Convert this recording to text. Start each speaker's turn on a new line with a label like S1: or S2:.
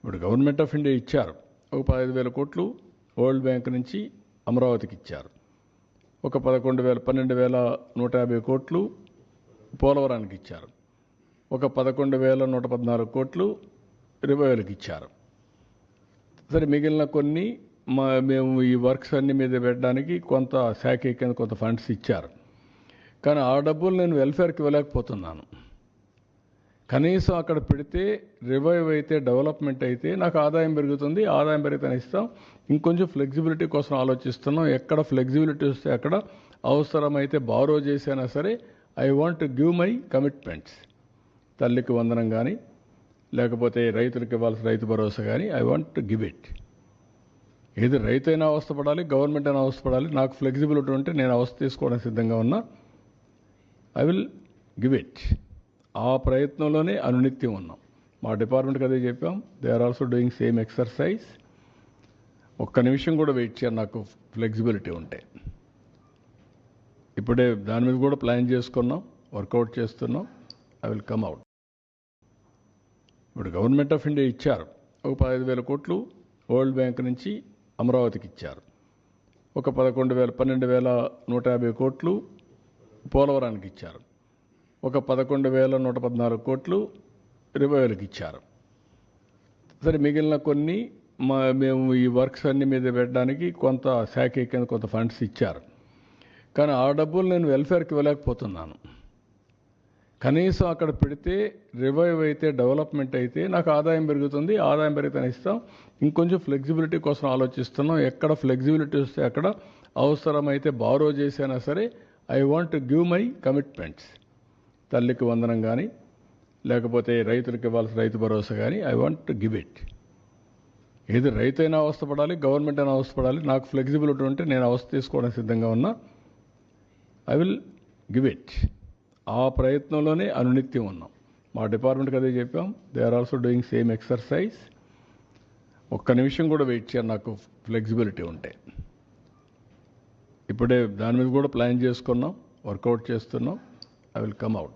S1: ఇప్పుడు government of India ఇచ్చారు. ఒక 15,000 కోట్లు వరల్డ్ బ్యాంక్ నుంచి అమరావతికి ఇచ్చారు. ఒక 12,150 కోట్లు పోలవరానికి ఇచ్చారు. ఒక 11,114 కోట్లు రివైవల్కి ఇచ్చారు. సరే, మిగిలిన కొన్ని మేము ఈ వర్క్స్ అన్ని మీద పెట్టడానికి కొంత శాఖ కింద కొంత ఫండ్స్ ఇచ్చారు. కానీ ఆ డబ్బులు నేను వెల్ఫేర్కి ఇవ్వలేకపోతున్నాను. కనీసం అక్కడ పెడితే రివైవ్ అయితే, డెవలప్మెంట్ అయితే నాకు ఆదాయం పెరుగుతుంది. ఆదాయం పెరిగితే ఇస్తాం. ఇంకొంచెం ఫ్లెక్సిబిలిటీ కోసం ఆలోచిస్తున్నాం. ఎక్కడ ఫ్లెక్సిబిలిటీ వస్తే అక్కడ అవసరమైతే బారో చేసైనా సరే I want to give my commitments. తల్లికి వందనం కానీ, లేకపోతే రైతులకు ఇవ్వాల్సిన రైతు భరోసా కానీ I want to give it. ఏది రైతైనా అవస్థపడాలి, గవర్నమెంట్ అయినా అవస్థపడాలి. నాకు ఫ్లెక్సిబిలిటీ ఉంటే నేను అవస్థ తీసుకోవడానికి సిద్ధంగా ఉన్నా. I will give it. ఆ ప్రయత్నంలోనే అనునిత్యం ఉన్నాం. మా డిపార్ట్మెంట్కి అదే చెప్పాం. They are also doing same exercise. ఒక్క నిమిషం కూడా వెయిట్ చేయాలి నాకు ఫ్లెక్సిబిలిటీ ఉంటే. ఇప్పుడే దాని మీద కూడా ప్లాన్ చేసుకున్నాం, వర్కౌట్ చేస్తున్నాం. I will come out. ఇప్పుడు గవర్నమెంట్ ఆఫ్ ఇండియా ఇచ్చారు. ఒక 15,000 కోట్లు వరల్డ్ బ్యాంక్ నుంచి అమరావతికి ఇచ్చారు. ఒక 12,150 కోట్లు పోలవరానికి ఇచ్చారు. ఒక 11,114 కోట్లు రివైవల్కి ఇచ్చారు. సరే, మిగిలిన కొన్ని మేము ఈ వర్క్స్ అన్ని మీద పెట్టడానికి కొంత శాఖ కింద కొంత ఫండ్స్ ఇచ్చారు. కానీ ఆ డబ్బులు నేను వెల్ఫేర్కి ఇవ్వలేకపోతున్నాను. కనీసం అక్కడ పెడితే రివైవ్ అయితే, డెవలప్మెంట్ అయితే నాకు ఆదాయం పెరుగుతుంది. ఆదాయం పెరిగితే ఇస్తాం. ఇంకొంచెం ఫ్లెక్సిబిలిటీ కోసం ఆలోచిస్తున్నాం. ఎక్కడ ఫ్లెక్సిబిలిటీ వస్తే అక్కడ అవసరమైతే బారో చేసైనా సరే I want to give my commitments. తల్లికి వందనం కానీ, లేకపోతే రైతులకు ఇవ్వాల్సిన రైతు భరోసా కానీ I want to give it. ఏది రైతైనా అవస్థపడాలి, గవర్నమెంట్ అయినా అవస్థపడాలి. నాకు ఫ్లెక్సిబిలిటీ ఉంటే నేను అవస్థ తీసుకోవడానికి సిద్ధంగా ఉన్నా. I will give it. ఆ ప్రయత్నంలోనే అనునిత్యం ఉన్నాం. మా డిపార్ట్మెంట్కి అదే చెప్పాం. They are also doing same exercise. ఒక్క నిమిషం కూడా వెయిట్ చేయాలి నాకు ఫ్లెక్సిబిలిటీ ఉంటే. ఇప్పుడే దాని మీద కూడా ప్లాన్ చేసుకున్నాం, వర్కౌట్ చేస్తున్నాం. I will come out.